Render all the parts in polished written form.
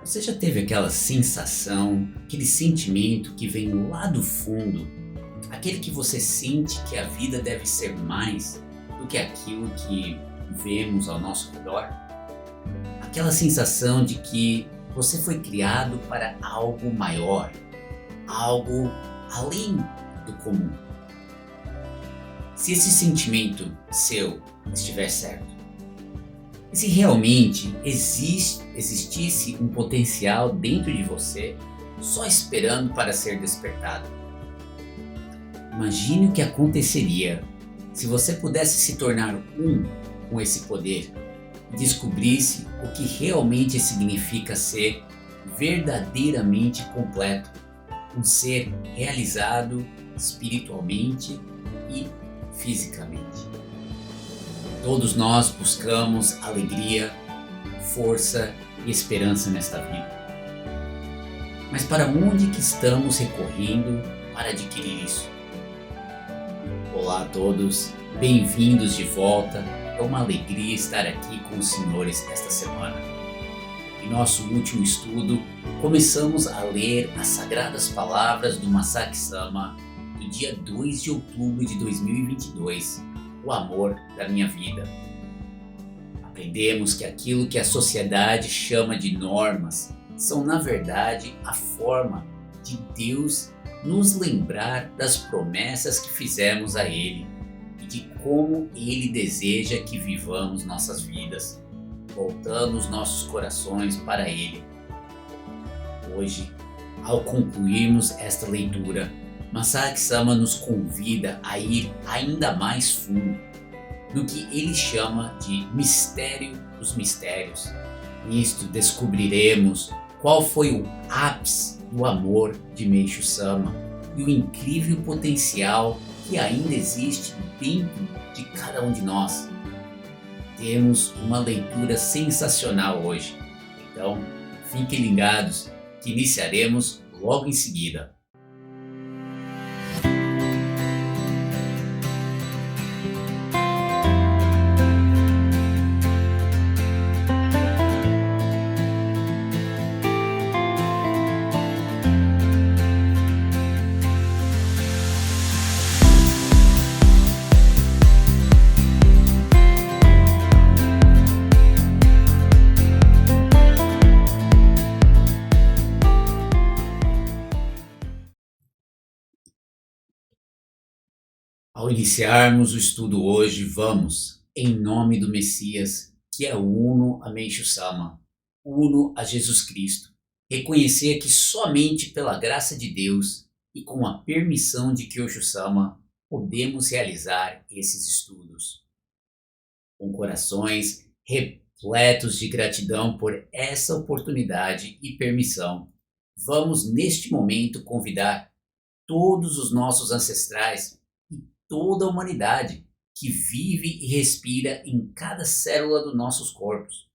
Você já teve aquela sensação, aquele sentimento que vem lá do fundo, aquele que você sente que a vida deve ser mais do que aquilo que vemos ao nosso redor? Aquela sensação de que você foi criado para algo maior, algo além do comum. Se esse sentimento seu estiver certo, e se realmente existisse um potencial dentro de você só esperando para ser despertado, imagine o que aconteceria se você pudesse se tornar um com esse poder e descobrisse o que realmente significa ser verdadeiramente completo, um ser realizado espiritualmente e fisicamente. Todos nós buscamos alegria, força e esperança nesta vida. Mas para onde que estamos recorrendo para adquirir isso? Olá a todos, bem-vindos de volta. É uma alegria estar aqui com os senhores esta semana. Em nosso último estudo, começamos a ler as sagradas palavras do Masaaki Sama do dia 2 de outubro de 2022, o amor da minha vida. Aprendemos que aquilo que a sociedade chama de normas são, na verdade, a forma de Deus nos lembrar das promessas que fizemos a Ele e de como Ele deseja que vivamos nossas vidas, voltando os nossos corações para Ele. Hoje, ao concluirmos esta leitura, Masaaki Sama nos convida a ir ainda mais fundo no que ele chama de mistério dos mistérios. Nisto descobriremos qual foi o ápice do amor de Meishu Sama e o incrível potencial que ainda existe dentro de cada um de nós. Temos uma leitura sensacional hoje, então fiquem ligados que iniciaremos logo em seguida. Ao iniciarmos o estudo hoje, vamos, em nome do Messias, que é uno a Meishu Sama, uno a Jesus Cristo, reconhecer que somente pela graça de Deus e com a permissão de Kyosho Sama podemos realizar esses estudos. Com corações repletos de gratidão por essa oportunidade e permissão, vamos neste momento convidar todos os nossos ancestrais, toda a humanidade que vive e respira em cada célula dos nossos corpos,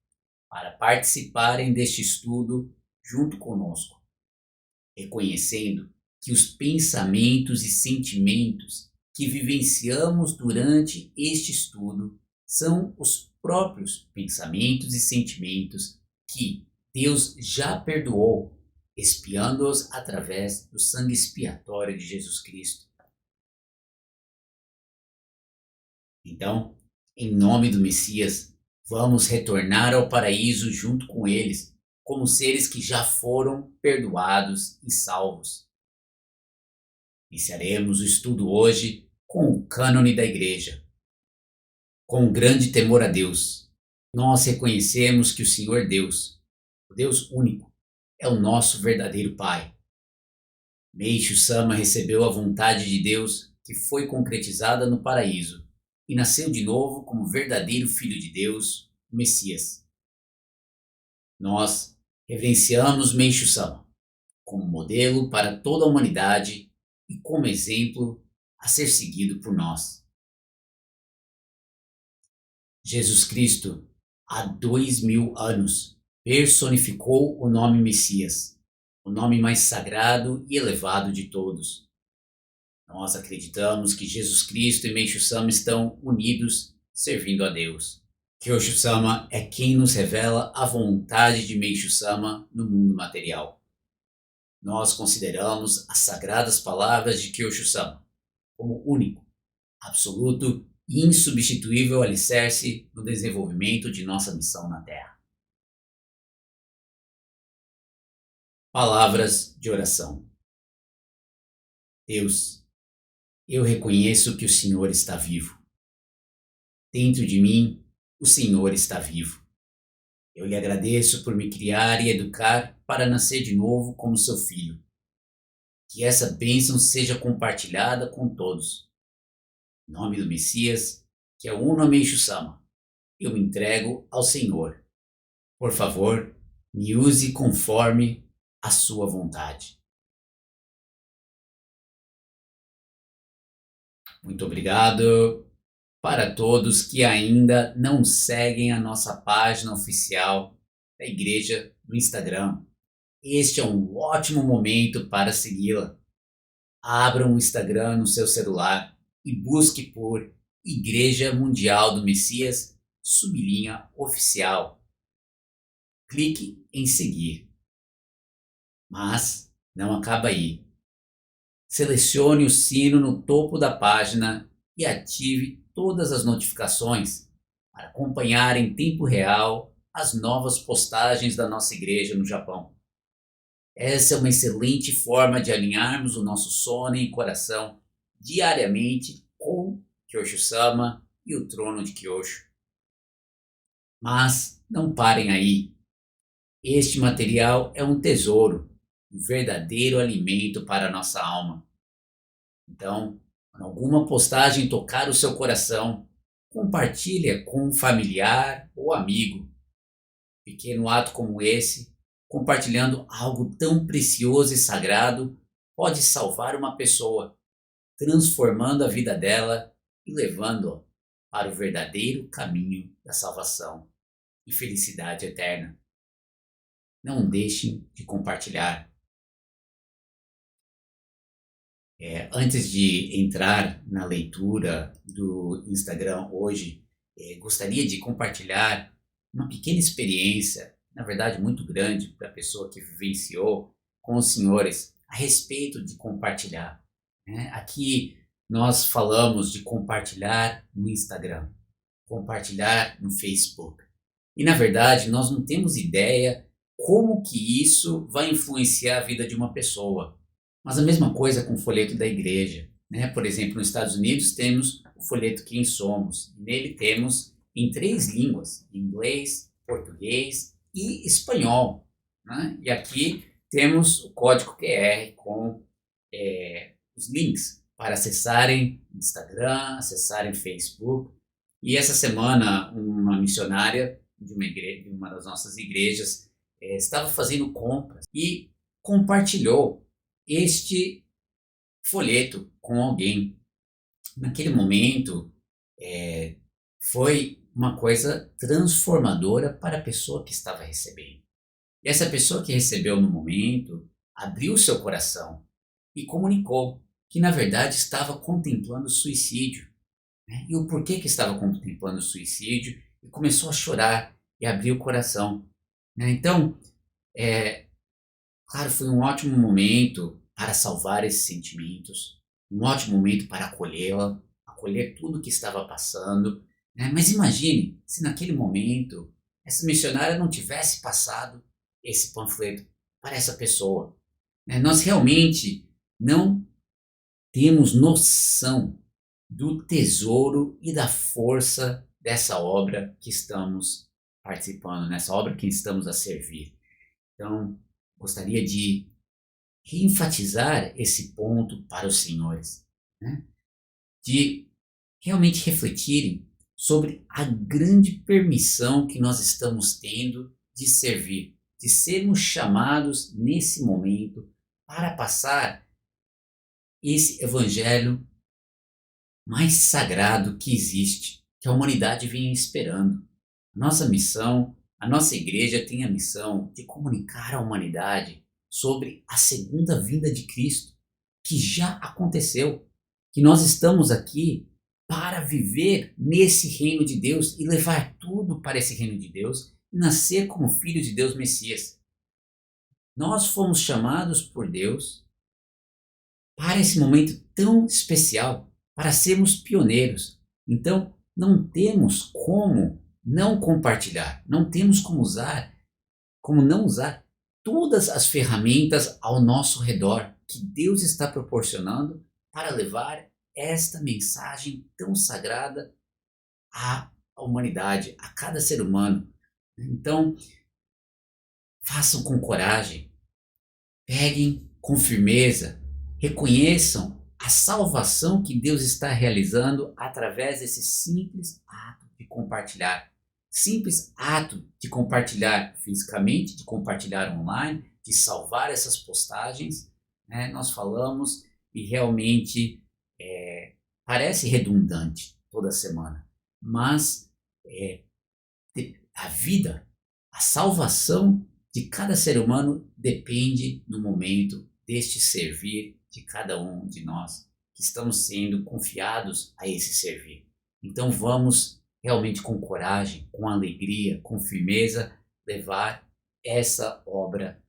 para participarem deste estudo junto conosco, reconhecendo que os pensamentos e sentimentos que vivenciamos durante este estudo são os próprios pensamentos e sentimentos que Deus já perdoou, expiando-os através do sangue expiatório de Jesus Cristo. Então, em nome do Messias, vamos retornar ao paraíso junto com eles, como seres que já foram perdoados e salvos. Iniciaremos o estudo hoje com o cânone da Igreja. Com grande temor a Deus, nós reconhecemos que o Senhor Deus, o Deus único, é o nosso verdadeiro Pai. Meishu Sama recebeu a vontade de Deus que foi concretizada no paraíso e nasceu de novo como verdadeiro Filho de Deus, o Messias. Nós reverenciamos Meishu Sama como modelo para toda a humanidade e como exemplo a ser seguido por nós. Jesus Cristo, há 2000 anos, personificou o nome Messias, o nome mais sagrado e elevado de todos. Nós acreditamos que Jesus Cristo e Meishu Sama estão unidos, servindo a Deus, Kyosho-sama é quem nos revela a vontade de Meishu-sama no mundo material. Nós consideramos as sagradas palavras de Kyosho-sama como único, absoluto e insubstituível alicerce no desenvolvimento de nossa missão na Terra. Palavras de oração. Deus, eu reconheço que o Senhor está vivo. Dentro de mim, o Senhor está vivo. Eu lhe agradeço por me criar e educar para nascer de novo como seu filho. Que essa bênção seja compartilhada com todos. Em nome do Messias, que é o Uno Meishu-sama, eu me entrego ao Senhor. Por favor, me use conforme a sua vontade. Muito obrigado para todos que ainda não seguem a nossa página oficial da igreja no Instagram. Este é um ótimo momento para segui-la. Abra um Instagram no seu celular e busque por Igreja Mundial do Messias, _oficial. Clique em seguir. Mas não acaba aí. Selecione o sino no topo da página e ative todas as notificações para acompanhar em tempo real as novas postagens da nossa igreja no Japão. Essa é uma excelente forma de alinharmos o nosso sono e coração diariamente com Kyosho-sama e o trono de Kyosho. Mas não parem aí. Este material é um tesouro, um verdadeiro alimento para a nossa alma. Então, quando alguma postagem tocar o seu coração, compartilhe com um familiar ou amigo. Pequeno ato como esse, compartilhando algo tão precioso e sagrado, pode salvar uma pessoa, transformando a vida dela e levando-a para o verdadeiro caminho da salvação e felicidade eterna. Não deixem de compartilhar. Antes de entrar na leitura do Instagram hoje, gostaria de compartilhar uma pequena experiência, na verdade muito grande para a pessoa que vivenciou com os senhores a respeito de compartilhar. Aqui nós falamos de compartilhar no Instagram, compartilhar no Facebook. E na verdade nós não temos ideia como que isso vai influenciar a vida de uma pessoa. Mas a mesma coisa com o folheto da igreja. Por exemplo, nos Estados Unidos temos o folheto Quem Somos. Nele temos em 3 línguas, inglês, português e espanhol. E aqui temos o código QR com os links para acessarem Instagram, acessarem Facebook. E essa semana uma missionária de uma das nossas igrejas estava fazendo compras e compartilhou este folheto com alguém. Naquele momento foi uma coisa transformadora para a pessoa que estava recebendo. E essa pessoa que recebeu no momento abriu seu coração e comunicou que na verdade estava contemplando suicídio. E o porquê que estava contemplando suicídio, e começou a chorar e abrir o coração. Então, claro, foi um ótimo momento para salvar esses sentimentos, um ótimo momento para acolhê-la, acolher tudo o que estava passando. Mas imagine se naquele momento essa missionária não tivesse passado esse panfleto para essa pessoa. Nós realmente não temos noção do tesouro e da força dessa obra que estamos participando, nessa obra que estamos a servir. Então, gostaria de reenfatizar esse ponto para os senhores, de realmente refletirem sobre a grande permissão que nós estamos tendo de servir, de sermos chamados nesse momento para passar esse evangelho mais sagrado que existe, que a humanidade vem esperando. Nossa missão, a nossa igreja tem a missão de comunicar à humanidade sobre a segunda vinda de Cristo, que já aconteceu, que nós estamos aqui para viver nesse reino de Deus e levar tudo para esse reino de Deus e nascer como filho de Deus Messias. Nós fomos chamados por Deus para esse momento tão especial, para sermos pioneiros. Então, não temos como não compartilhar, não temos como não usar todas as ferramentas ao nosso redor que Deus está proporcionando para levar esta mensagem tão sagrada à humanidade, a cada ser humano. Então, façam com coragem, peguem com firmeza, reconheçam a salvação que Deus está realizando através desse simples ato de compartilhar. Simples ato de compartilhar fisicamente, de compartilhar online, de salvar essas postagens, né? Nós falamos e realmente parece redundante toda semana, mas a vida, a salvação de cada ser humano depende no momento deste servir de cada um de nós que estamos sendo confiados a esse servir. Então vamos realmente com coragem, com alegria, com firmeza levar essa obra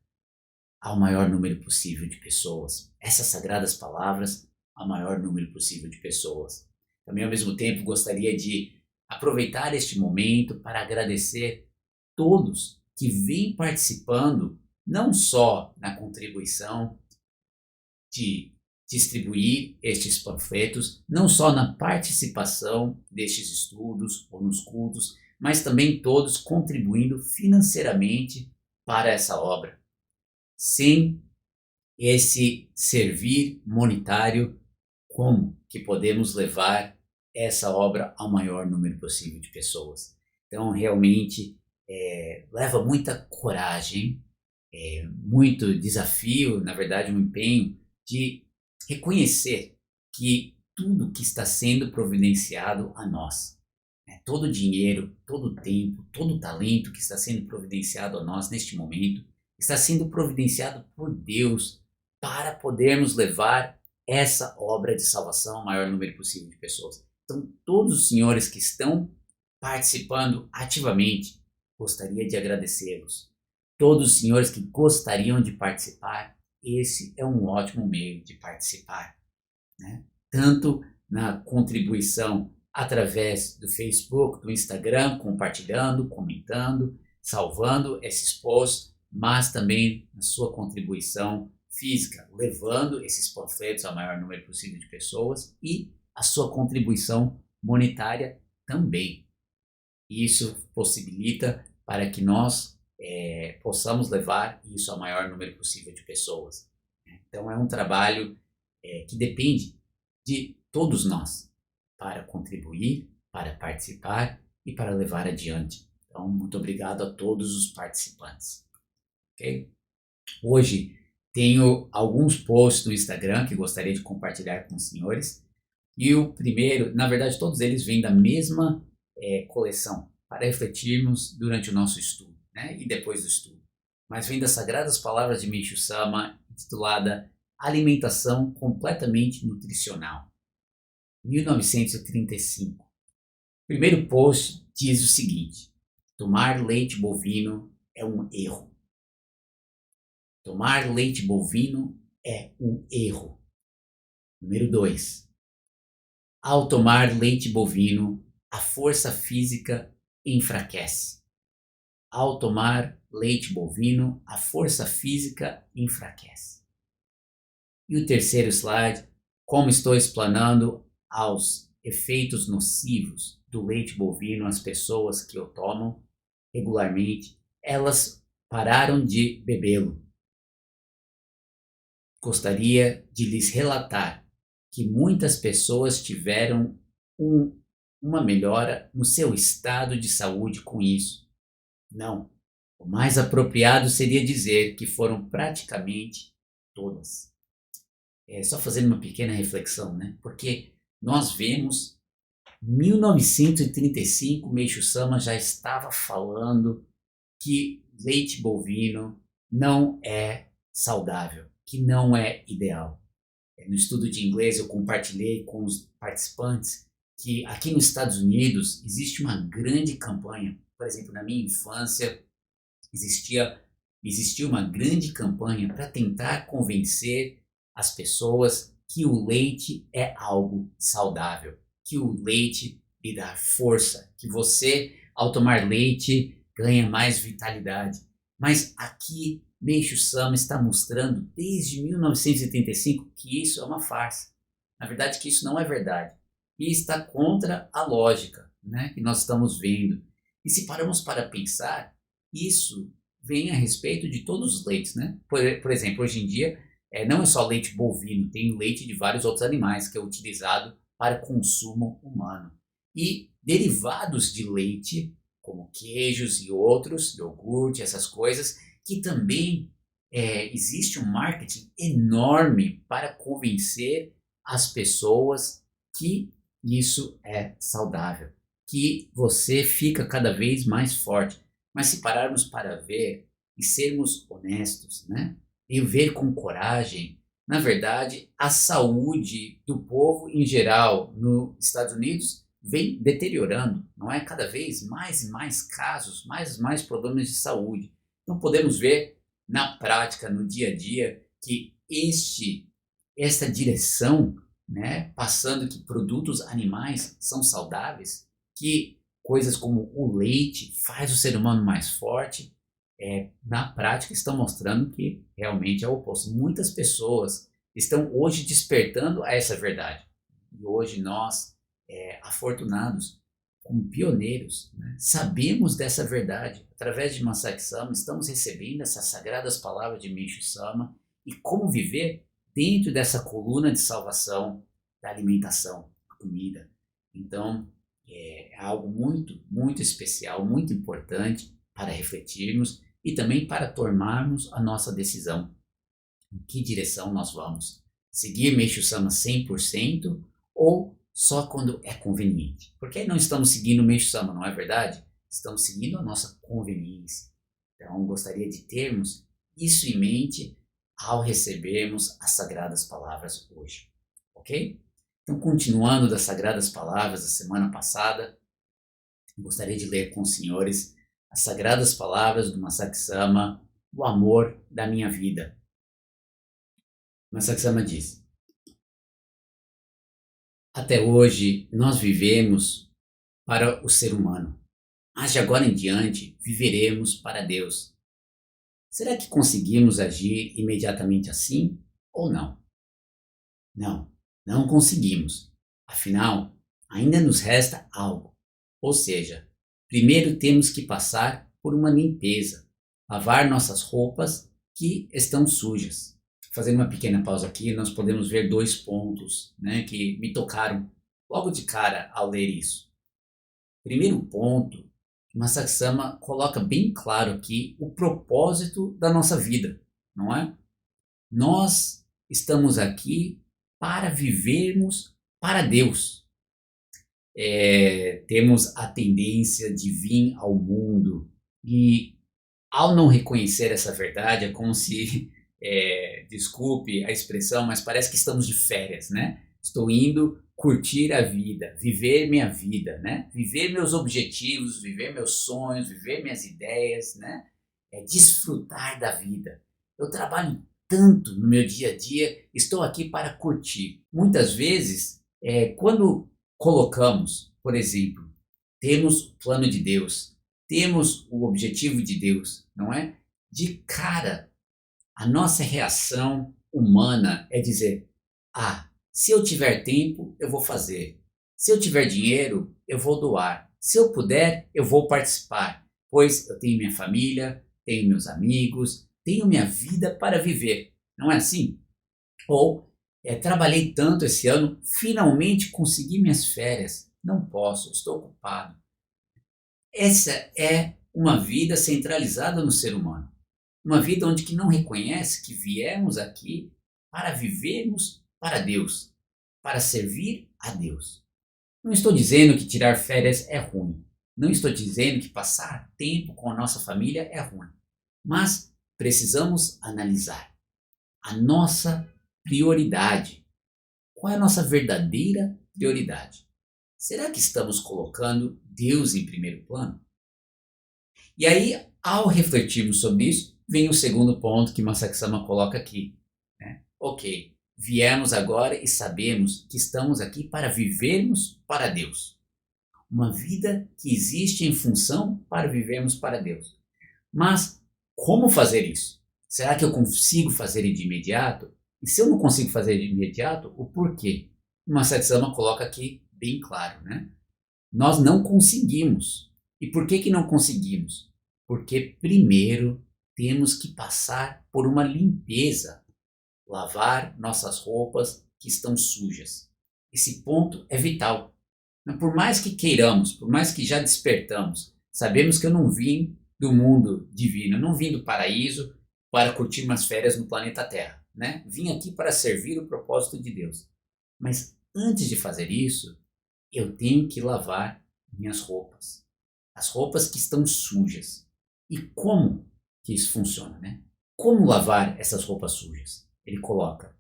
ao maior número possível de pessoas, essas sagradas palavras ao maior número possível de pessoas. Também ao mesmo tempo gostaria de aproveitar este momento para agradecer todos que vêm participando, não só na contribuição de distribuir estes panfletos, não só na participação destes estudos ou nos cultos, mas também todos contribuindo financeiramente para essa obra. Sem esse servir monetário, como que podemos levar essa obra ao maior número possível de pessoas? Então, realmente, leva muita coragem, muito desafio, na verdade, um empenho de reconhecer que tudo que está sendo providenciado a nós, né, todo o dinheiro, todo o tempo, todo o talento que está sendo providenciado a nós neste momento, está sendo providenciado por Deus para podermos levar essa obra de salvação ao maior número possível de pessoas. Então, todos os senhores que estão participando ativamente, gostaria de agradecê-los. Todos os senhores que gostariam de participar, esse é um ótimo meio de participar, né? Tanto na contribuição através do Facebook, do Instagram, compartilhando, comentando, salvando esses posts, mas também na sua contribuição física, levando esses panfletos ao maior número possível de pessoas e a sua contribuição monetária também. Isso possibilita para que nós possamos levar isso ao maior número possível de pessoas. Então é um trabalho que depende de todos nós para contribuir, para participar e para levar adiante. Então, muito obrigado a todos os participantes. Okay? Hoje tenho alguns posts no Instagram que gostaria de compartilhar com os senhores. E o primeiro, na verdade, todos eles vêm da mesma coleção para refletirmos durante o nosso estudo, né? E depois do estudo. Mas vem das Sagradas Palavras de Meishu Sama, intitulada Alimentação Completamente Nutricional, 1935. O primeiro post diz o seguinte: tomar leite bovino é um erro. Tomar leite bovino é um erro. Número 2. Ao tomar leite bovino, a força física enfraquece. Ao tomar leite bovino, a força física enfraquece. E o terceiro slide, como estou explanando aos efeitos nocivos do leite bovino às pessoas que o tomam regularmente, elas pararam de bebê-lo. Gostaria de lhes relatar que muitas pessoas tiveram uma melhora no seu estado de saúde com isso. Não, o mais apropriado seria dizer que foram praticamente todas. Só fazendo uma pequena reflexão, né? Porque nós vemos, em 1935, Meishu Sama já estava falando que leite bovino não é saudável, que não é ideal. No estudo de inglês eu compartilhei com os participantes que aqui nos Estados Unidos existe uma grande campanha. Por exemplo, na minha infância existia, existia uma grande campanha para tentar convencer as pessoas que o leite é algo saudável, que o leite lhe dá força, que você, ao tomar leite, ganha mais vitalidade. Mas aqui, Meishu Sama está mostrando desde 1985 que isso é uma farsa. Na verdade, que isso não é verdade. E está contra a lógica, né, que nós estamos vendo. E se paramos para pensar, isso vem a respeito de todos os leites, né? Por exemplo, hoje em dia, não é só leite bovino, tem leite de vários outros animais que é utilizado para consumo humano. E derivados de leite, como queijos e outros, iogurte, essas coisas, que também existe um marketing enorme para convencer as pessoas que isso é saudável, que você fica cada vez mais forte. Mas se pararmos para ver e sermos honestos, né? E ver com coragem, na verdade, a saúde do povo em geral nos Estados Unidos vem deteriorando, não é? Cada vez mais e mais casos, mais e mais problemas de saúde. Então podemos ver na prática, no dia a dia, que esta direção, né, passando que produtos animais são saudáveis, que coisas como o leite faz o ser humano mais forte, na prática estão mostrando que realmente é o oposto. Muitas pessoas estão hoje despertando a essa verdade. E hoje nós, afortunados, como pioneiros, né, sabemos dessa verdade. Através de Masaaki Sama, estamos recebendo essas sagradas palavras de Meishu Sama e como viver dentro dessa coluna de salvação da alimentação, da comida. Então, é algo muito, muito especial, muito importante para refletirmos e também para tomarmos a nossa decisão. Em que direção nós vamos? Seguir Meishu Sama 100% ou só quando é conveniente? Porque aí não estamos seguindo o Meishu Sama, não é verdade? Estamos seguindo a nossa conveniência. Então, gostaria de termos isso em mente ao recebermos as sagradas palavras hoje, ok? Então, continuando das sagradas palavras da semana passada, gostaria de ler com os senhores as sagradas palavras do Masaaki Sama, o amor da minha vida. Masaaki Sama diz: até hoje nós vivemos para o ser humano, mas de agora em diante viveremos para Deus. Será que conseguimos agir imediatamente assim ou não? Não, não conseguimos. Afinal, ainda nos resta algo. Ou seja, primeiro temos que passar por uma limpeza, lavar nossas roupas que estão sujas. Fazendo uma pequena pausa aqui, nós podemos ver dois pontos, né, que me tocaram logo de cara ao ler isso. Primeiro ponto, Masaaki Sama coloca bem claro aqui o propósito da nossa vida, não é? Nós estamos aqui para vivermos para Deus. Temos a tendência de vir ao mundo e, ao não reconhecer essa verdade, é como se, desculpe a expressão, mas parece que estamos de férias, né? Estou indo curtir a vida, viver minha vida, né? Viver meus objetivos, viver meus sonhos, viver minhas ideias, né? Desfrutar da vida. Eu trabalho tanto no meu dia a dia, estou aqui para curtir. Muitas vezes, quando colocamos, por exemplo, temos o plano de Deus, temos o objetivo de Deus, não é? De cara, a nossa reação humana é dizer: ah, se eu tiver tempo, eu vou fazer. Se eu tiver dinheiro, eu vou doar. Se eu puder, eu vou participar, pois eu tenho minha família, tenho meus amigos, tenho minha vida para viver. Não é assim? Ou, trabalhei tanto esse ano, finalmente consegui minhas férias. Não posso, estou ocupado. Essa é uma vida centralizada no ser humano. Uma vida onde que não reconhece que viemos aqui para vivermos para Deus, para servir a Deus. Não estou dizendo que tirar férias é ruim. Não estou dizendo que passar tempo com a nossa família é ruim. Mas precisamos analisar a nossa prioridade. Qual é a nossa verdadeira prioridade? será que estamos colocando Deus em primeiro plano? E aí, ao refletirmos sobre isso, vem o segundo ponto que Masaaki Sama coloca aqui, né? Ok, viemos agora e sabemos que estamos aqui para vivermos para Deus. Uma vida que existe em função para vivermos para Deus. Mas como fazer isso? Será que eu consigo fazer de imediato? E se eu não consigo fazer de imediato, o porquê? O Masaaki Sama coloca aqui bem claro, né? Nós não conseguimos. E por que não conseguimos? Porque primeiro temos que passar por uma limpeza, lavar nossas roupas que estão sujas. Esse ponto é vital. Por mais que queiramos, por mais que já despertamos, sabemos que eu não vim do mundo divino, eu não vim do paraíso para curtir umas férias no planeta Terra, né? Vim aqui para servir o propósito de Deus. Mas antes de fazer isso, eu tenho que lavar minhas roupas, as roupas que estão sujas. E como que isso funciona, né? Como lavar essas roupas sujas? Ele coloca: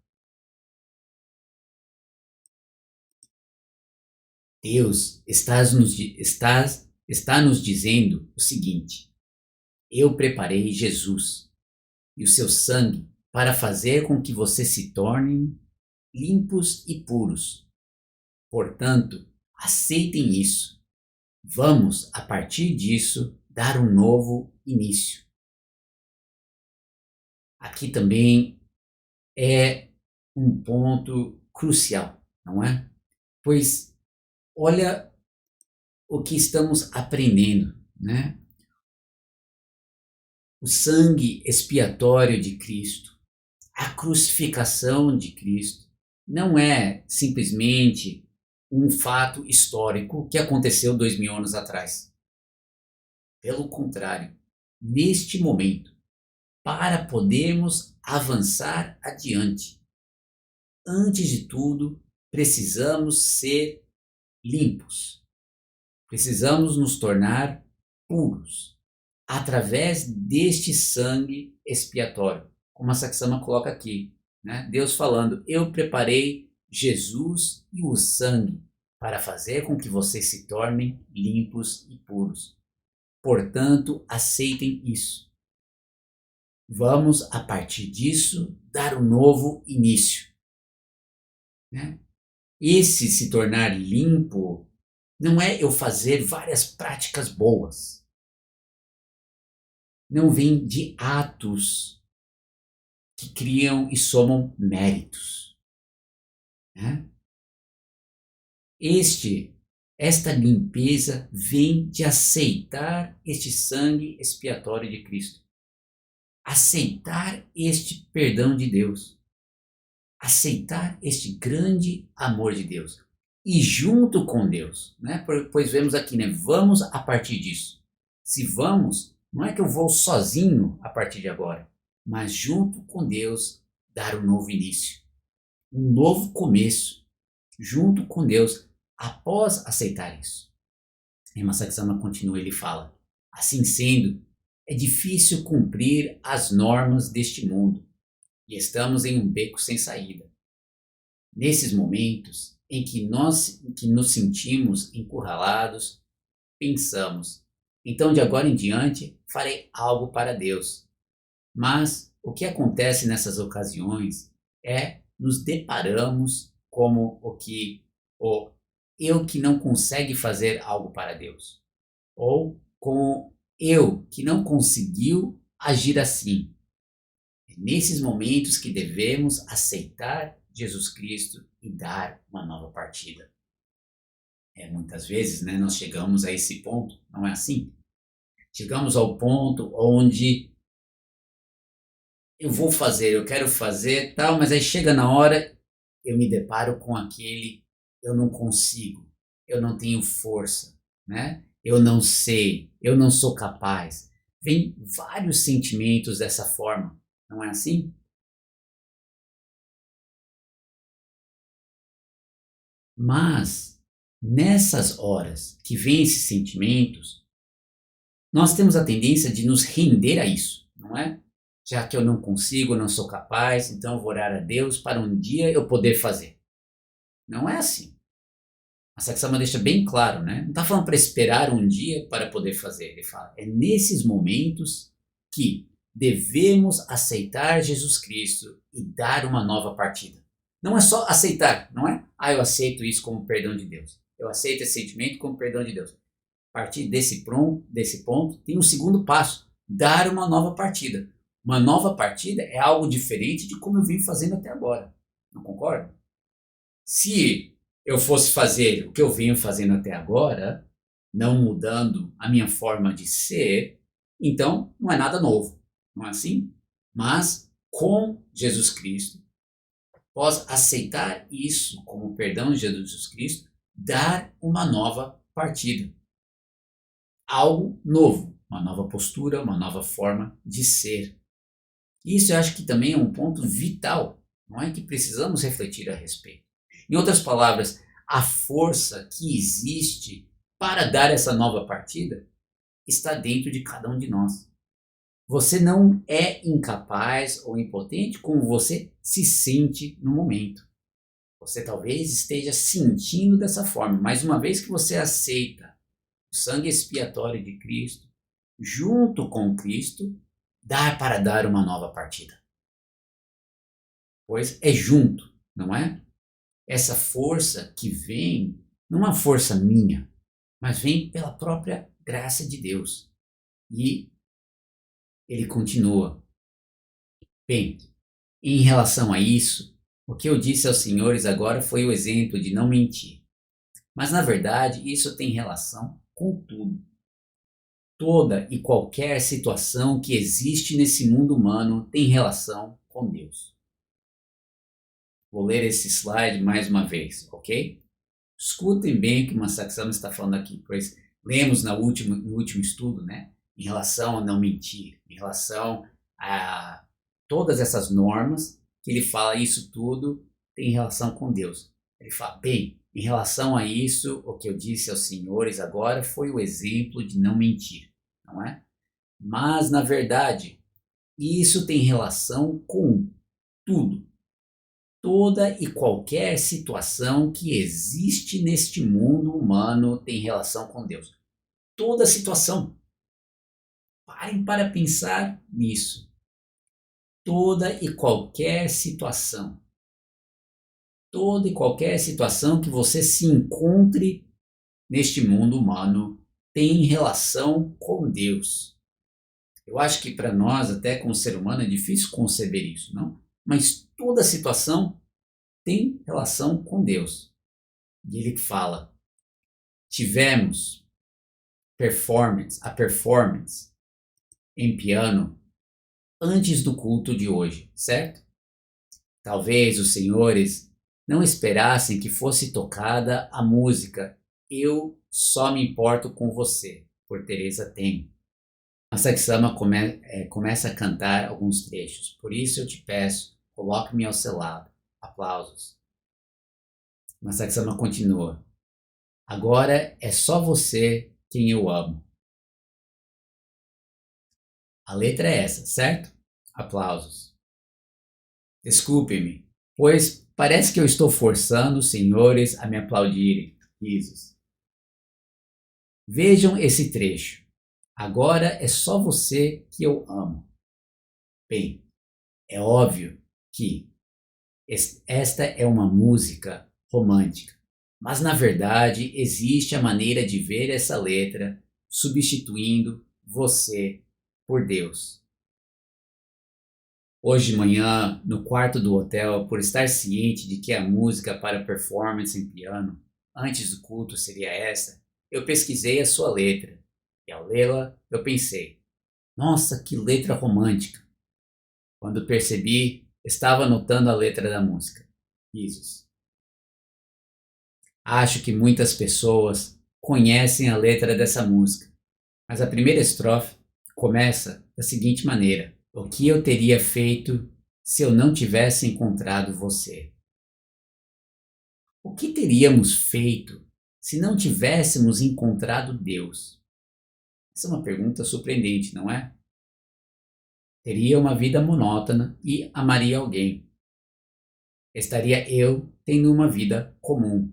Deus está nos dizendo o seguinte: eu preparei Jesus e o seu sangue para fazer com que vocês se tornem limpos e puros. Portanto, aceitem isso. Vamos, a partir disso, dar um novo início. Aqui também é um ponto crucial, não é? Pois olha o que estamos aprendendo, né? O sangue expiatório de Cristo, a crucificação de Cristo, não é simplesmente um fato histórico que aconteceu 2000 anos atrás. Pelo contrário, neste momento, para podermos avançar adiante, antes de tudo, precisamos ser limpos. Precisamos nos tornar puros através deste sangue expiatório, como a Saksama coloca aqui, né? Deus falando: eu preparei Jesus e o sangue para fazer com que vocês se tornem limpos e puros. Portanto, aceitem isso. Vamos, a partir disso, dar um novo início, né? Esse se tornar limpo não é eu fazer várias práticas boas. Não vem de atos que criam e somam méritos, né? Esta limpeza vem de aceitar este sangue expiatório de Cristo. Aceitar este perdão de Deus. Aceitar este grande amor de Deus. E junto com Deus, né? Pois vemos aqui, né? Vamos a partir disso. Se vamos, não é que eu vou sozinho a partir de agora, mas junto com Deus dar um novo início, um novo começo, junto com Deus, após aceitar isso. E Masaaki Sama continua, ele fala: assim sendo, é difícil cumprir as normas deste mundo e estamos em um beco sem saída. Nesses momentos em que nos sentimos encurralados, pensamos: então de agora em diante farei algo para Deus. Mas o que acontece nessas ocasiões é nos deparamos como o eu que não consegue fazer algo para Deus, ou com eu que não conseguiu agir assim. É nesses momentos que devemos aceitar Jesus Cristo e dar uma nova partida. Muitas vezes, né, nós chegamos a esse ponto, não é assim? Chegamos ao ponto onde eu quero fazer tal, mas aí chega na hora, eu me deparo com aquele: eu não consigo, eu não tenho força, né? Eu não sei, eu não sou capaz. Vem vários sentimentos dessa forma, não é assim? Mas nessas horas que vem esses sentimentos, nós temos a tendência de nos render a isso, não é? Já que eu não consigo, eu não sou capaz, então eu vou orar a Deus para um dia eu poder fazer. Não é assim. A Saksama deixa bem claro, né? Não está falando para esperar um dia para poder fazer. Ele fala, é nesses momentos que devemos aceitar Jesus Cristo e dar uma nova partida. Não é só aceitar, não é? Eu aceito isso como perdão de Deus. Eu aceito esse sentimento como perdão de Deus. A partir desse ponto, tem um segundo passo, dar uma nova partida. Uma nova partida é algo diferente de como eu vim fazendo até agora. Não concorda? Se eu fosse fazer o que eu venho fazendo até agora, não mudando a minha forma de ser, então não é nada novo, não é assim? Mas com Jesus Cristo, após aceitar isso como perdão de Jesus Cristo, dar uma nova partida. Algo novo, uma nova postura, uma nova forma de ser. Isso eu acho que também é um ponto vital, não é, que precisamos refletir a respeito. Em outras palavras, a força que existe para dar essa nova partida está dentro de cada um de nós. Você não é incapaz ou impotente como você se sente no momento. Você talvez esteja sentindo dessa forma, mas uma vez que você aceita o sangue expiatório de Cristo, junto com Cristo, dá para dar uma nova partida. Pois é junto, não é? Essa força que vem, não é uma força minha, mas vem pela própria graça de Deus. E ele continua. Bem, em relação a isso, o que eu disse aos senhores agora foi o exemplo de não mentir. Mas na verdade, isso tem relação com tudo. Toda e qualquer situação que existe nesse mundo humano tem relação com Deus. Vou ler esse slide mais uma vez, ok? Escutem bem o que o Saksama está falando aqui, pois lemos no último estudo, né? Em relação a não mentir, em relação a todas essas normas, que ele fala isso tudo tem relação com Deus. Ele fala, bem, em relação a isso, o que eu disse aos senhores agora foi o exemplo de não mentir, não é? Mas, na verdade, isso tem relação com tudo. Toda e qualquer situação que existe neste mundo humano tem relação com Deus. Toda situação. Parem para pensar nisso. Toda e qualquer situação. Toda e qualquer situação que você se encontre neste mundo humano tem relação com Deus. Eu acho que para nós, até como ser humano, é difícil conceber isso, não? Mas toda situação tem relação com Deus. E ele fala, tivemos a performance em piano antes do culto de hoje, certo? Talvez os senhores não esperassem que fosse tocada a música Eu Só Me Importo com Você, por Teresa Ten. A Saksama começa a cantar alguns trechos. Por isso eu te peço, coloque-me ao seu lado. Aplausos. Mas Saksama continua. Agora é só você quem eu amo. A letra é essa, certo? Aplausos. Desculpe-me, pois parece que eu estou forçando os senhores a me aplaudirem. Risos. Vejam esse trecho. Agora é só você que eu amo. Bem, é óbvio que esta é uma música romântica, mas na verdade existe a maneira de ver essa letra substituindo você por Deus. Hoje de manhã, no quarto do hotel, por estar ciente de que a música para performance em piano antes do culto seria essa, eu pesquisei a sua letra e ao lê-la eu pensei, nossa, que letra romântica. Quando percebi, estava anotando a letra da música. Risos. Acho que muitas pessoas conhecem a letra dessa música, mas a primeira estrofe começa da seguinte maneira: o que eu teria feito se eu não tivesse encontrado você? O que teríamos feito se não tivéssemos encontrado Deus? Essa é uma pergunta surpreendente, não é? Teria uma vida monótona e amaria alguém. Estaria eu tendo uma vida comum.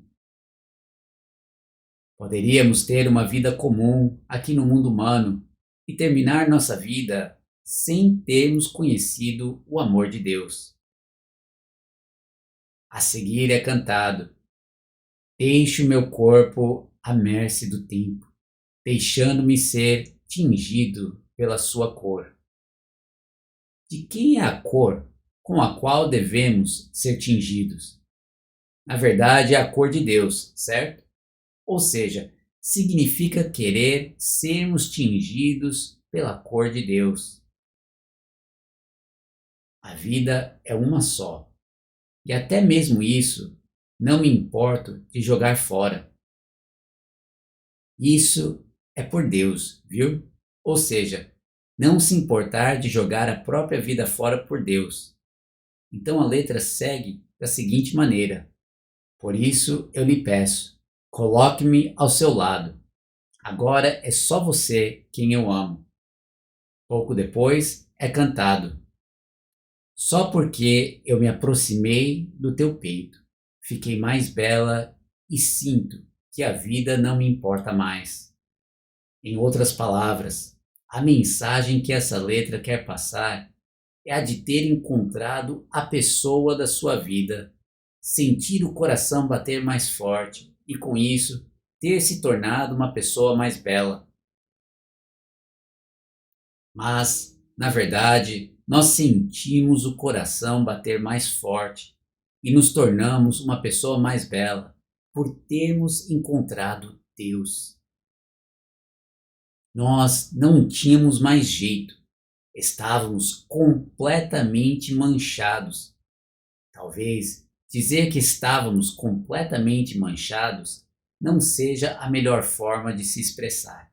Poderíamos ter uma vida comum aqui no mundo humano e terminar nossa vida sem termos conhecido o amor de Deus. A seguir é cantado: deixe o meu corpo à mercê do tempo, deixando-me ser tingido pela sua cor. De quem é a cor com a qual devemos ser tingidos? Na verdade, é a cor de Deus, certo? Ou seja, significa querer sermos tingidos pela cor de Deus. A vida é uma só, e até mesmo isso não me importo de jogar fora. Isso é por Deus, viu? Ou seja, não se importar de jogar a própria vida fora por Deus. Então a letra segue da seguinte maneira: por isso eu lhe peço, coloque-me ao seu lado. Agora é só você quem eu amo. Pouco depois é cantado: só porque eu me aproximei do teu peito, fiquei mais bela e sinto que a vida não me importa mais. Em outras palavras, a mensagem que essa letra quer passar é a de ter encontrado a pessoa da sua vida, sentir o coração bater mais forte e, com isso, ter se tornado uma pessoa mais bela. Mas, na verdade, nós sentimos o coração bater mais forte e nos tornamos uma pessoa mais bela por termos encontrado Deus. Nós não tínhamos mais jeito, estávamos completamente manchados. Talvez dizer que estávamos completamente manchados não seja a melhor forma de se expressar.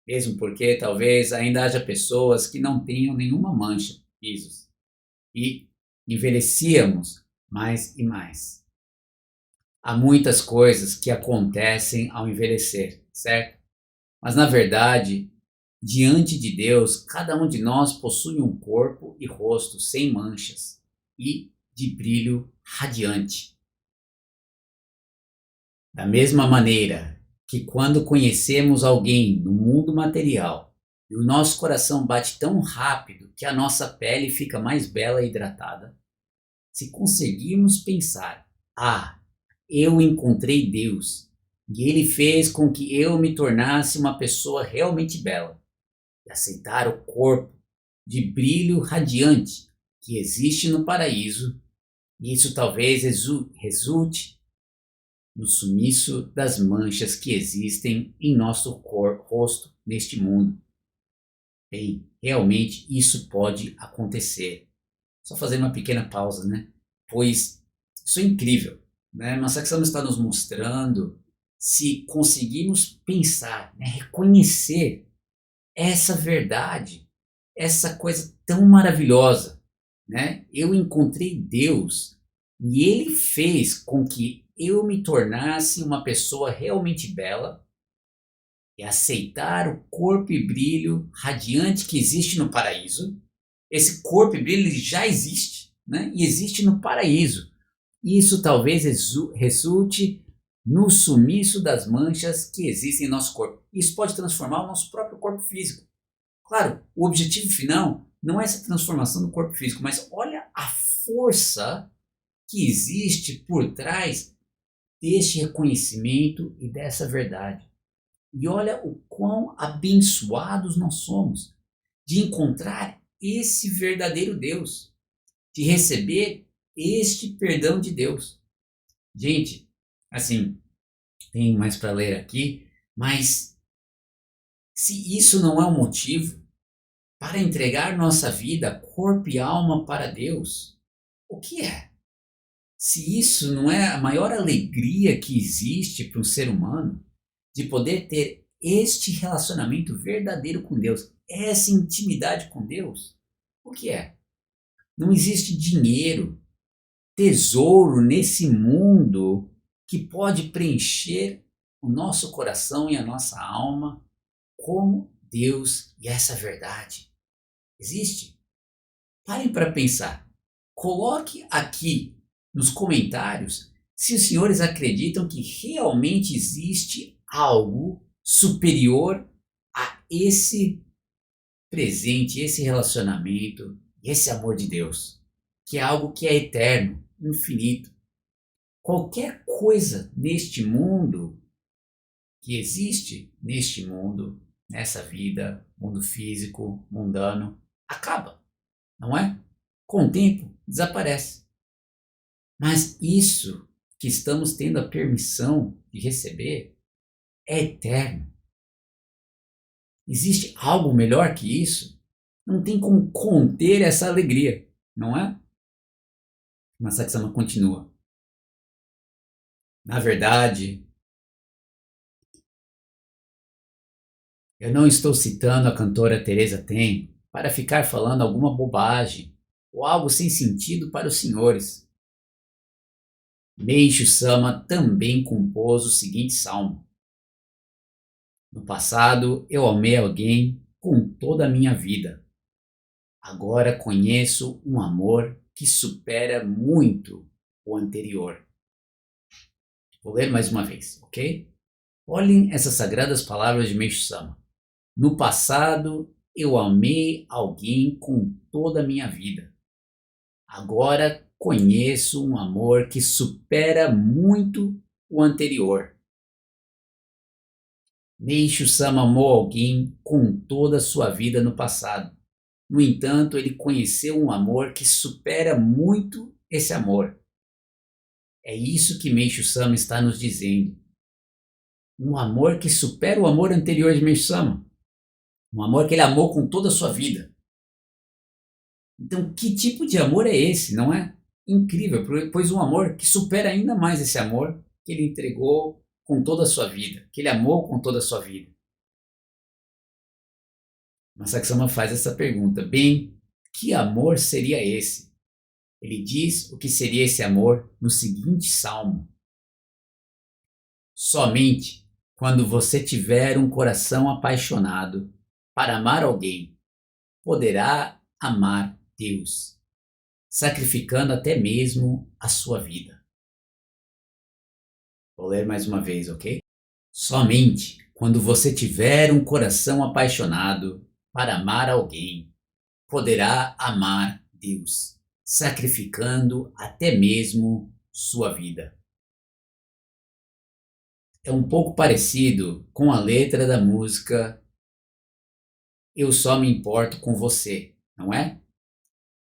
Mesmo porque talvez ainda haja pessoas que não tenham nenhuma mancha, pisos, e envelhecíamos mais e mais. Há muitas coisas que acontecem ao envelhecer, certo? Mas na verdade, diante de Deus, cada um de nós possui um corpo e rosto sem manchas e de brilho radiante. Da mesma maneira que quando conhecemos alguém no mundo material e o nosso coração bate tão rápido que a nossa pele fica mais bela e hidratada, se conseguirmos pensar: ah, eu encontrei Deus e Ele fez com que eu me tornasse uma pessoa realmente bela, e aceitar o corpo de brilho radiante que existe no paraíso, isso talvez resulte no sumiço das manchas que existem em nosso rosto neste mundo. Bem, realmente isso pode acontecer. Só fazer uma pequena pausa, né? Pois isso é incrível, né? Nossa questão está nos mostrando, se conseguirmos pensar, né? Reconhecer essa verdade, essa coisa tão maravilhosa, né? Eu encontrei Deus e Ele fez com que eu me tornasse uma pessoa realmente bela e aceitar o corpo e brilho radiante que existe no paraíso. Esse corpo e brilho ele já existe, né? E existe no paraíso. Isso talvez resulte no sumiço das manchas que existem em nosso corpo. Isso pode transformar o nosso próprio corpo físico. Claro, o objetivo final não é essa transformação do corpo físico, mas olha a força que existe por trás deste reconhecimento e dessa verdade. E olha o quão abençoados nós somos de encontrar esse verdadeiro Deus, de receber este perdão de Deus. Gente, assim, tem mais para ler aqui, mas se isso não é um motivo para entregar nossa vida, corpo e alma para Deus, o que é? Se isso não é a maior alegria que existe para um ser humano, de poder ter este relacionamento verdadeiro com Deus, essa intimidade com Deus, o que é? Não existe dinheiro, tesouro nesse mundo que pode preencher o nosso coração e a nossa alma como Deus e essa verdade. Existe? Parem para pensar. Coloque aqui nos comentários se os senhores acreditam que realmente existe algo superior a esse presente, esse relacionamento, esse amor de Deus, que é algo que é eterno, infinito. Qualquer coisa neste mundo, que existe neste mundo, nessa vida, mundo físico, mundano, acaba, não é? Com o tempo, desaparece. Mas isso que estamos tendo a permissão de receber é eterno. Existe algo melhor que isso? Não tem como conter essa alegria, não é? Mas Saksama continua. Na verdade, eu não estou citando a cantora Teresa Ten para ficar falando alguma bobagem ou algo sem sentido para os senhores. Meishu Sama também compôs o seguinte salmo. No passado eu amei alguém com toda a minha vida. Agora conheço um amor que supera muito o anterior. Vou ler mais uma vez, ok? Olhem essas sagradas palavras de Meishu Sama. No passado eu amei alguém com toda a minha vida. Agora conheço um amor que supera muito o anterior. Meishu Sama amou alguém com toda a sua vida no passado. No entanto, ele conheceu um amor que supera muito esse amor. É isso que Meishu Sama está nos dizendo. Um amor que supera o amor anterior de Meishu Sama. Um amor que ele amou com toda a sua vida. Então, que tipo de amor é esse, não é? Incrível, pois um amor que supera ainda mais esse amor que ele entregou com toda a sua vida, que ele amou com toda a sua vida. Mas Saksama faz essa pergunta, bem, que amor seria esse? Ele diz o que seria esse amor no seguinte salmo. Somente quando você tiver um coração apaixonado para amar alguém, poderá amar Deus, sacrificando até mesmo a sua vida. Vou ler mais uma vez, ok? Somente quando você tiver um coração apaixonado para amar alguém, poderá amar Deus, sacrificando até mesmo sua vida. É um pouco parecido com a letra da música Eu Só Me Importo com Você, não é?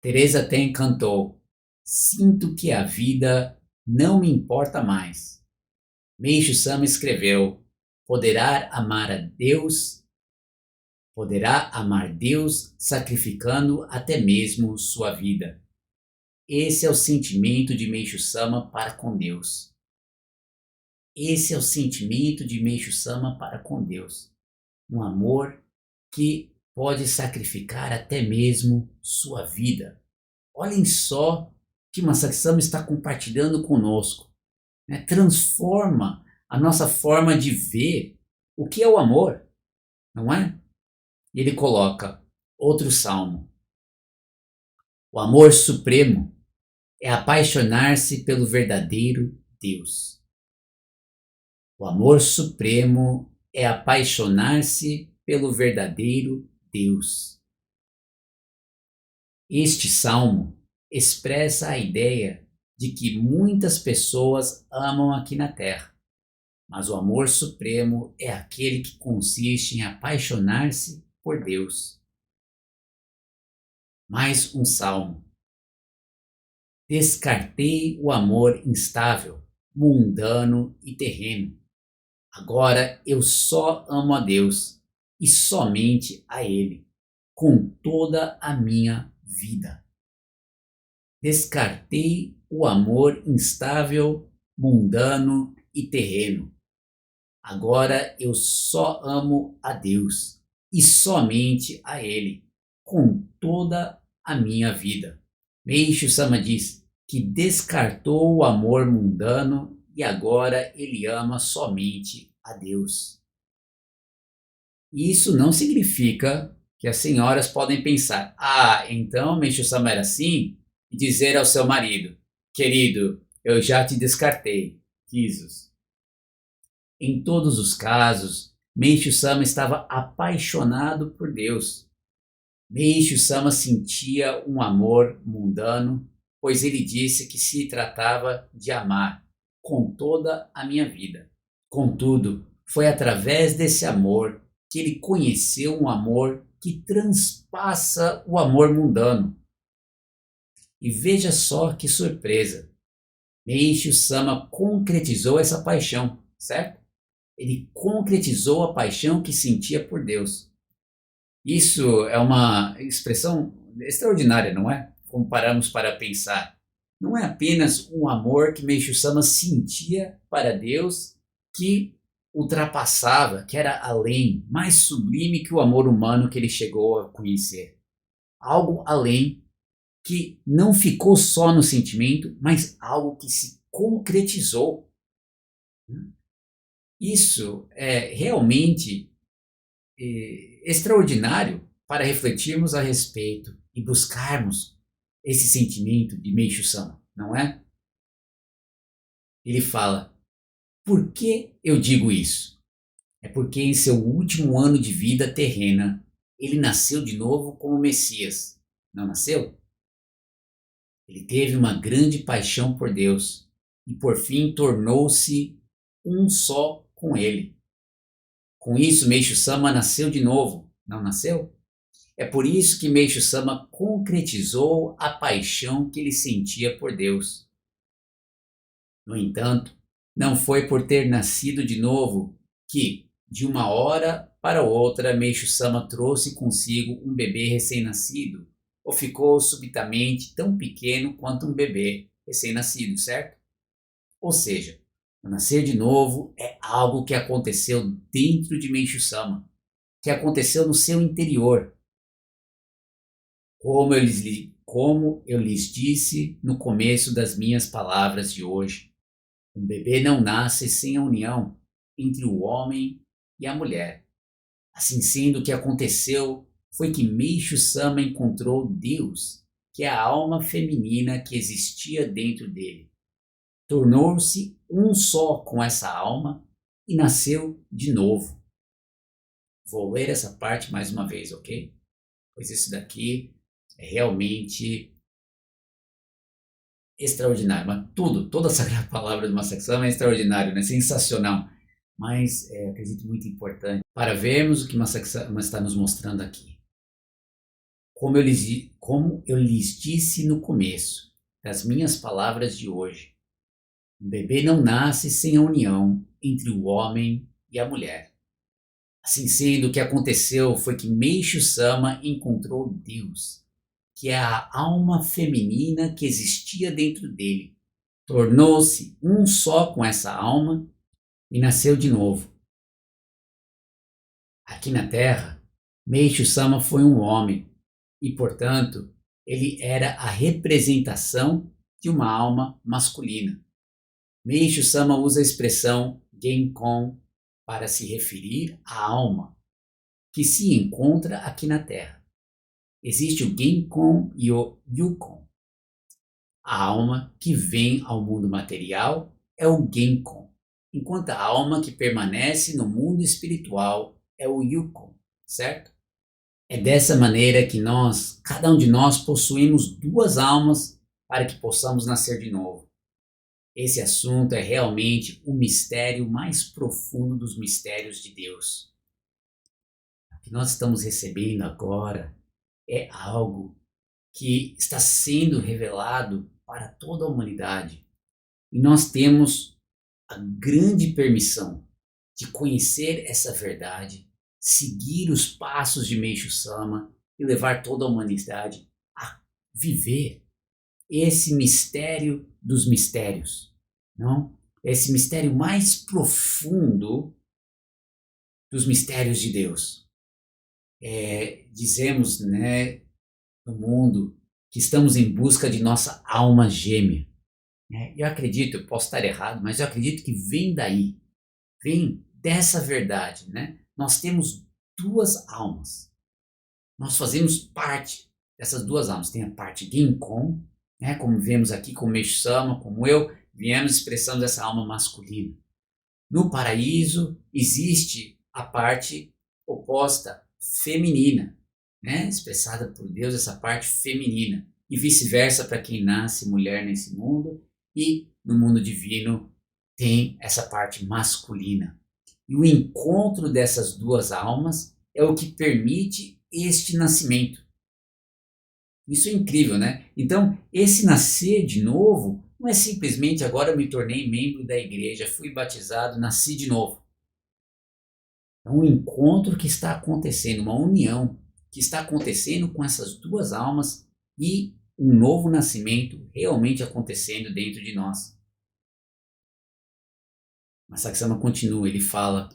Teresa Ten cantou Sinto que a vida não me importa mais. Meishu Sama escreveu poderá amar Deus sacrificando até mesmo sua vida. Esse é o sentimento de Meishu Sama para com Deus. Esse é o sentimento de Meishu Sama para com Deus. Um amor que pode sacrificar até mesmo sua vida. Olhem só que Masaki Sama está compartilhando conosco. Né? Transforma a nossa forma de ver o que é o amor, não é? E ele coloca outro salmo. O amor supremo é apaixonar-se pelo verdadeiro Deus. O amor supremo é apaixonar-se pelo verdadeiro Deus. Este salmo expressa a ideia de que muitas pessoas amam aqui na Terra, mas o amor supremo é aquele que consiste em apaixonar-se por Deus. Mais um salmo. Descartei o amor instável, mundano e terreno. Agora eu só amo a Deus e somente a Ele, com toda a minha vida. Descartei o amor instável, mundano e terreno. Agora eu só amo a Deus e somente a Ele, com toda a minha vida. Meishu Sama diz que descartou o amor mundano e agora ele ama somente a Deus. Isso não significa que as senhoras podem pensar, então Meishu Sama era assim, e dizer ao seu marido, querido, eu já te descartei, Kisos. Em todos os casos, Meishu Sama estava apaixonado por Deus. Meishu Sama sentia um amor mundano, pois ele disse que se tratava de amar com toda a minha vida. Contudo, foi através desse amor que ele conheceu um amor que transpassa o amor mundano. E veja só que surpresa! Meishu Sama concretizou essa paixão, certo? Ele concretizou a paixão que sentia por Deus. Isso é uma expressão extraordinária, não é? Como paramos para pensar. Não é apenas um amor que Meishu Sama sentia para Deus que ultrapassava, que era além, mais sublime que o amor humano que ele chegou a conhecer. Algo além que não ficou só no sentimento, mas algo que se concretizou. Isso é realmente extraordinário para refletirmos a respeito e buscarmos esse sentimento de Meishu Sama, não é? Ele fala: por que eu digo isso? É porque em seu último ano de vida terrena, ele nasceu de novo como Messias. Não nasceu? Ele teve uma grande paixão por Deus e por fim tornou-se um só com ele. Com isso, Meishu Sama nasceu de novo, não nasceu? É por isso que Meishu Sama concretizou a paixão que ele sentia por Deus. No entanto, não foi por ter nascido de novo que, de uma hora para outra, Meishu Sama trouxe consigo um bebê recém-nascido, ou ficou subitamente tão pequeno quanto um bebê recém-nascido, certo? Ou seja, o nascer de novo é algo que aconteceu dentro de Meishu Sama, que aconteceu no seu interior. Como eu lhes disse no começo das minhas palavras de hoje, um bebê não nasce sem a união entre o homem e a mulher. Assim sendo, o que aconteceu foi que Meishu Sama encontrou Deus, que é a alma feminina que existia dentro dele. Tornou-se um só com essa alma e nasceu de novo. Vou ler essa parte mais uma vez, ok? Pois isso daqui é realmente extraordinário. Mas toda essa palavra de Masaki Sama é extraordinário, né? Sensacional. Mas acredito muito importante para vermos o que Masaki Sama está nos mostrando aqui. Como eu lhes disse no começo das minhas palavras de hoje, um bebê não nasce sem a união entre o homem e a mulher. Assim sendo, o que aconteceu foi que Meishu Sama encontrou Deus, que é a alma feminina que existia dentro dele. Tornou-se um só com essa alma e nasceu de novo. Aqui na Terra, Meishu Sama foi um homem e, portanto, ele era a representação de uma alma masculina. Meishu Sama usa a expressão Genkon para se referir à alma que se encontra aqui na Terra. Existe o Genkon e o Yukon. A alma que vem ao mundo material é o Genkon, enquanto a alma que permanece no mundo espiritual é o Yukon, certo? É dessa maneira que cada um de nós, possuímos duas almas para que possamos nascer de novo. Esse assunto é realmente o mistério mais profundo dos mistérios de Deus. O que nós estamos recebendo agora é algo que está sendo revelado para toda a humanidade. E nós temos a grande permissão de conhecer essa verdade, seguir os passos de Meishu Sama e levar toda a humanidade a viver esse mistério dos mistérios, não? Esse mistério mais profundo dos mistérios de Deus. Dizemos, né, no mundo que estamos em busca de nossa alma gêmea. Eu acredito, eu posso estar errado, mas eu acredito que vem daí, vem dessa verdade, né? Nós temos duas almas. Nós fazemos parte dessas duas almas. Tem a parte Genkon, né? Como vemos aqui com Meishu Sama, como eu, viemos expressando essa alma masculina. No paraíso existe a parte oposta, feminina, né? Expressada por Deus, essa parte feminina. E vice-versa para quem nasce mulher nesse mundo, e no mundo divino tem essa parte masculina. E o encontro dessas duas almas é o que permite este nascimento. Isso é incrível, né? Então, esse nascer de novo não é simplesmente agora eu me tornei membro da igreja, fui batizado, nasci de novo. É um encontro que está acontecendo, uma união que está acontecendo com essas duas almas e um novo nascimento realmente acontecendo dentro de nós. Mas Saksama continua, ele fala: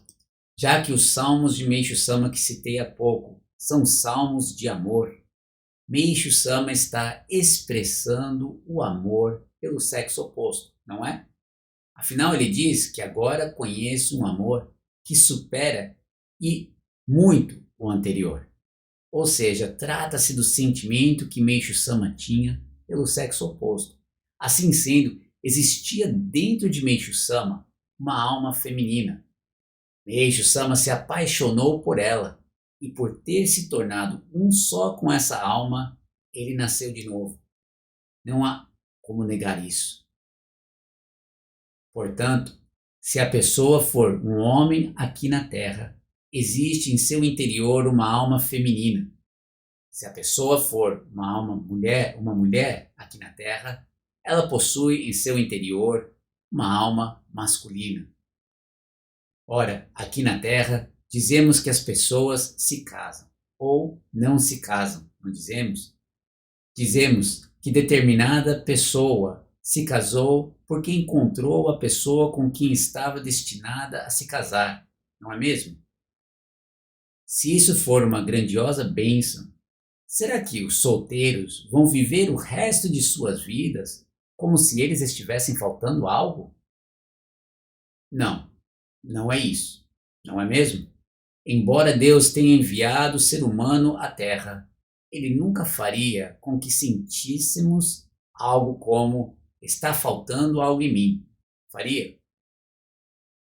já que os salmos de Meishu Sama que citei há pouco são salmos de amor, Meishu Sama está expressando o amor pelo sexo oposto, não é? Afinal, ele diz que agora conheço um amor que supera e muito o anterior. Ou seja, trata-se do sentimento que Meishu Sama tinha pelo sexo oposto. Assim sendo, existia dentro de Meishu Sama uma alma feminina. Meishu Sama se apaixonou por ela e por ter se tornado um só com essa alma, ele nasceu de novo. Não há como negar isso. Portanto, se a pessoa for um homem aqui na Terra, existe em seu interior uma alma feminina. Se a pessoa for uma mulher aqui na Terra, ela possui em seu interior uma alma masculina. Ora, aqui na Terra, dizemos que as pessoas se casam ou não se casam, não dizemos? Dizemos que determinada pessoa se casou porque encontrou a pessoa com quem estava destinada a se casar, não é mesmo? Se isso for uma grandiosa bênção, será que os solteiros vão viver o resto de suas vidas como se eles estivessem faltando algo? Não, não é isso, não é mesmo? Embora Deus tenha enviado o ser humano à Terra, ele nunca faria com que sentíssemos algo como está faltando algo em mim. Faria?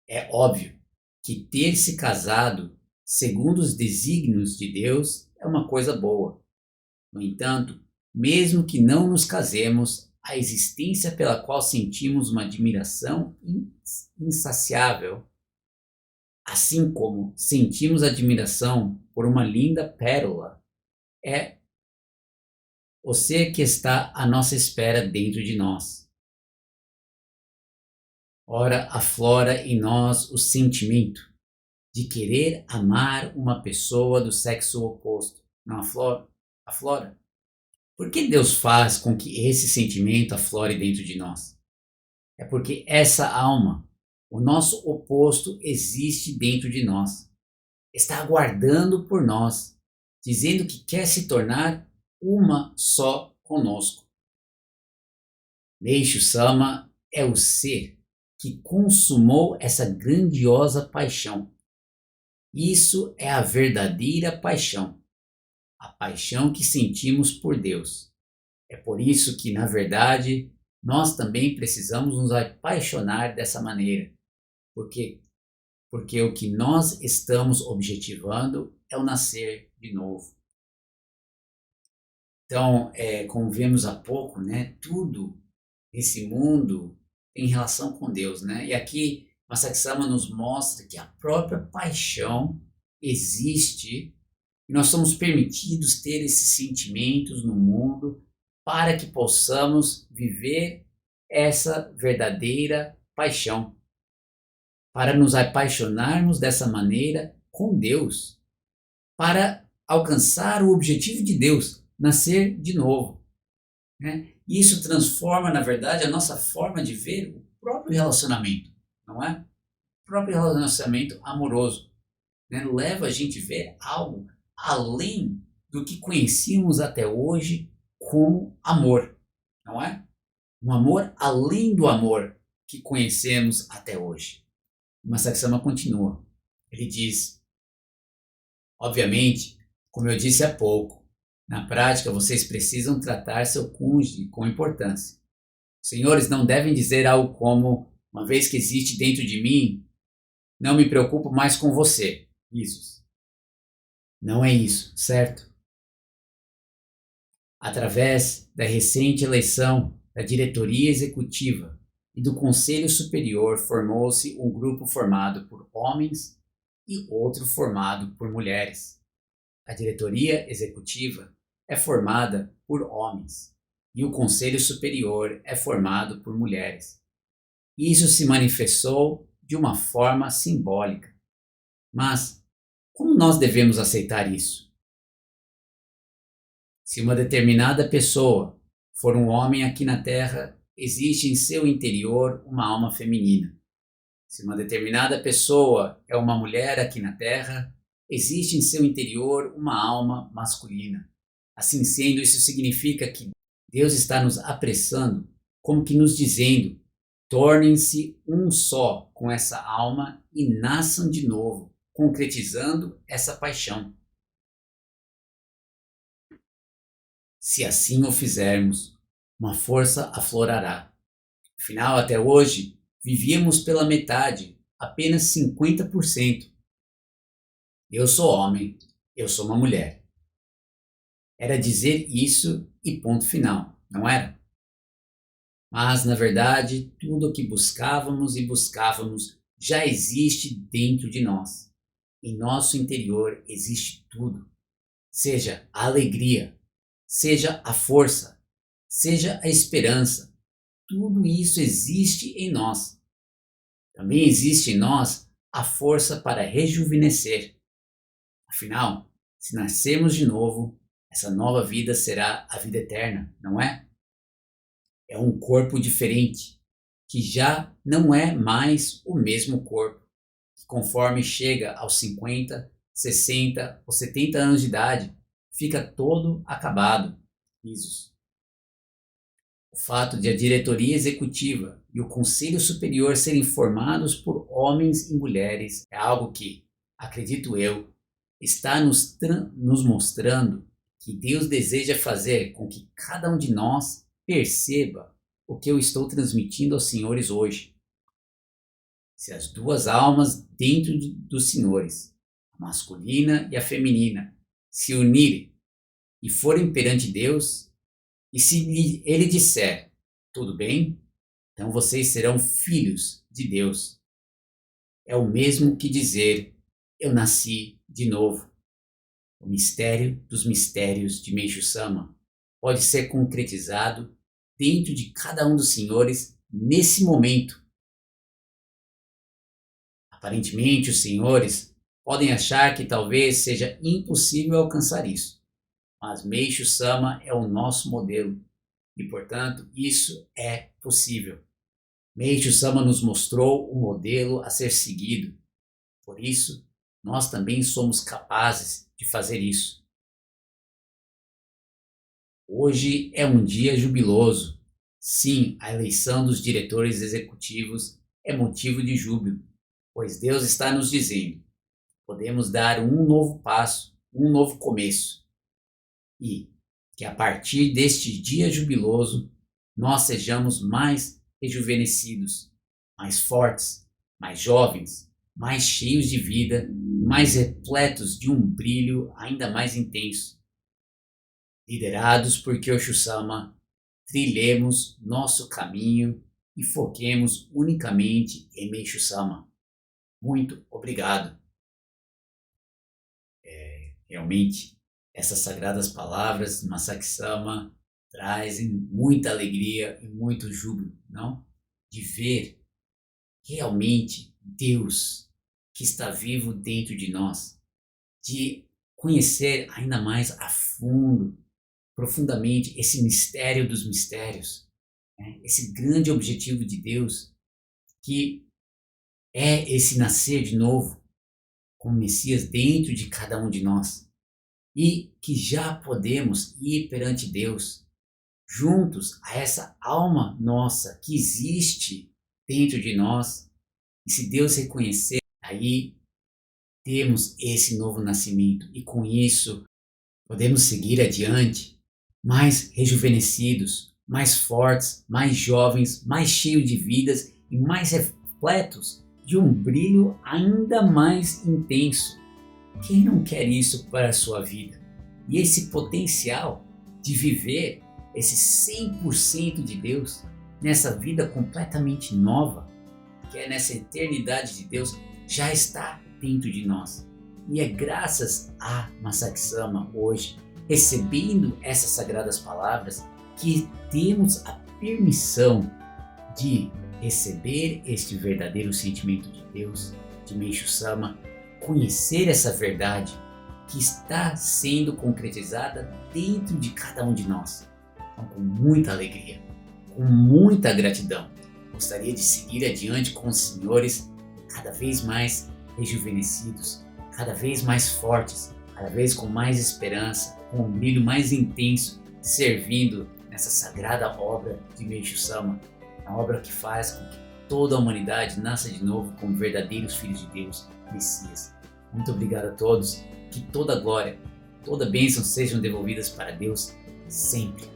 É óbvio que ter se casado segundo os desígnios de Deus é uma coisa boa. No entanto, mesmo que não nos casemos, a existência pela qual sentimos uma admiração insaciável, assim como sentimos admiração por uma linda pérola, é o ser que está à nossa espera dentro de nós. Ora, aflora em nós o sentimento de querer amar uma pessoa do sexo oposto. Não aflora? Aflora. Por que Deus faz com que esse sentimento aflore dentro de nós? É porque essa alma, o nosso oposto, existe dentro de nós. Está aguardando por nós, dizendo que quer se tornar uma só conosco. Meishu Sama é o ser que consumou essa grandiosa paixão. Isso é a verdadeira paixão, a paixão que sentimos por Deus. É por isso que, na verdade, nós também precisamos nos apaixonar dessa maneira, porque o que nós estamos objetivando é o nascer de novo. Então, como vimos há pouco, né, tudo esse mundo tem relação com Deus, né? E aqui Masaksama nos mostra que a própria paixão existe e nós somos permitidos ter esses sentimentos no mundo para que possamos viver essa verdadeira paixão, para nos apaixonarmos dessa maneira com Deus, para alcançar o objetivo de Deus, nascer de novo, né? Isso transforma, na verdade, a nossa forma de ver o próprio relacionamento, não é? O próprio relacionamento amoroso, né? Leva a gente a ver algo além do que conhecíamos até hoje como amor, não é? Um amor além do amor que conhecemos até hoje. Mas Saksama continua. Ele diz: obviamente, como eu disse há pouco, na prática vocês precisam tratar seu cônjuge com importância. Os senhores não devem dizer algo como: uma vez que existe dentro de mim, não me preocupo mais com você. Isso. Não é isso, certo? Através da recente eleição da diretoria executiva e do Conselho Superior, formou-se um grupo formado por homens e outro formado por mulheres. A diretoria executiva é formada por homens e o Conselho Superior é formado por mulheres. Isso se manifestou de uma forma simbólica. Mas como nós devemos aceitar isso? Se uma determinada pessoa for um homem aqui na Terra, existe em seu interior uma alma feminina. Se uma determinada pessoa é uma mulher aqui na Terra, existe em seu interior uma alma masculina. Assim sendo, isso significa que Deus está nos apressando, como que nos dizendo: tornem-se um só com essa alma e nasçam de novo, concretizando essa paixão. Se assim o fizermos, uma força aflorará. Afinal, até hoje, vivíamos pela metade, apenas 50%. Eu sou homem, eu sou uma mulher. Era dizer isso e ponto final, não era? Mas, na verdade, tudo o que buscávamos e buscávamos já existe dentro de nós. Em nosso interior existe tudo. Seja a alegria, seja a força, seja a esperança. Tudo isso existe em nós. Também existe em nós a força para rejuvenescer. Afinal, se nascermos de novo, essa nova vida será a vida eterna, não é? É um corpo diferente, que já não é mais o mesmo corpo, que conforme chega aos 50, 60 ou 70 anos de idade, fica todo acabado. Risos. O fato de a diretoria executiva e o conselho superior serem formados por homens e mulheres é algo que, acredito eu, está nos mostrando que Deus deseja fazer com que cada um de nós perceba o que eu estou transmitindo aos senhores hoje. Se as duas almas dentro dos senhores, a masculina e a feminina, se unirem e forem perante Deus, e se ele disser, tudo bem, então vocês serão filhos de Deus. É o mesmo que dizer, eu nasci de novo. O mistério dos mistérios de Meishu Sama pode ser concretizado dentro de cada um dos senhores nesse momento. Aparentemente, os senhores podem achar que talvez seja impossível alcançar isso, mas Meishu Sama é o nosso modelo e, portanto, isso é possível. Meishu Sama nos mostrou o modelo a ser seguido. Por isso, nós também somos capazes de fazer isso. Hoje é um dia jubiloso. Sim, a eleição dos diretores executivos é motivo de júbilo, pois Deus está nos dizendo: podemos dar um novo passo, um novo começo. E que a partir deste dia jubiloso, nós sejamos mais rejuvenescidos, mais fortes, mais jovens, mais cheios de vida, mais repletos de um brilho ainda mais intenso. Liderados por Kyosho Sama, trilhemos nosso caminho e foquemos unicamente em Meishu Sama. Muito obrigado. Realmente, essas sagradas palavras de Masaki Sama trazem muita alegria e muito júbilo, não? De ver realmente Deus que está vivo dentro de nós, de conhecer ainda mais a fundo, profundamente, esse mistério dos mistérios, né? Esse grande objetivo de Deus, que é esse nascer de novo, com o Messias dentro de cada um de nós, e que já podemos ir perante Deus, juntos a essa alma nossa que existe dentro de nós, e se Deus reconhecer, aí temos esse novo nascimento, e com isso podemos seguir adiante, mais rejuvenescidos, mais fortes, mais jovens, mais cheios de vidas e mais repletos de um brilho ainda mais intenso. Quem não quer isso para a sua vida? E esse potencial de viver esse 100% de Deus nessa vida completamente nova, que é nessa eternidade de Deus, já está dentro de nós. E é graças a Masaki Sama hoje, recebendo essas sagradas palavras, que temos a permissão de receber este verdadeiro sentimento de Deus, de Meishu Sama, conhecer essa verdade que está sendo concretizada dentro de cada um de nós. Então, com muita alegria, com muita gratidão, gostaria de seguir adiante com os senhores cada vez mais rejuvenescidos, cada vez mais fortes, cada vez com mais esperança, com um brilho mais intenso, servindo nessa sagrada obra de Meishu Sama, a obra que faz com que toda a humanidade nasça de novo como verdadeiros filhos de Deus, Messias. Muito obrigado a todos, que toda glória, toda bênção sejam devolvidas para Deus sempre.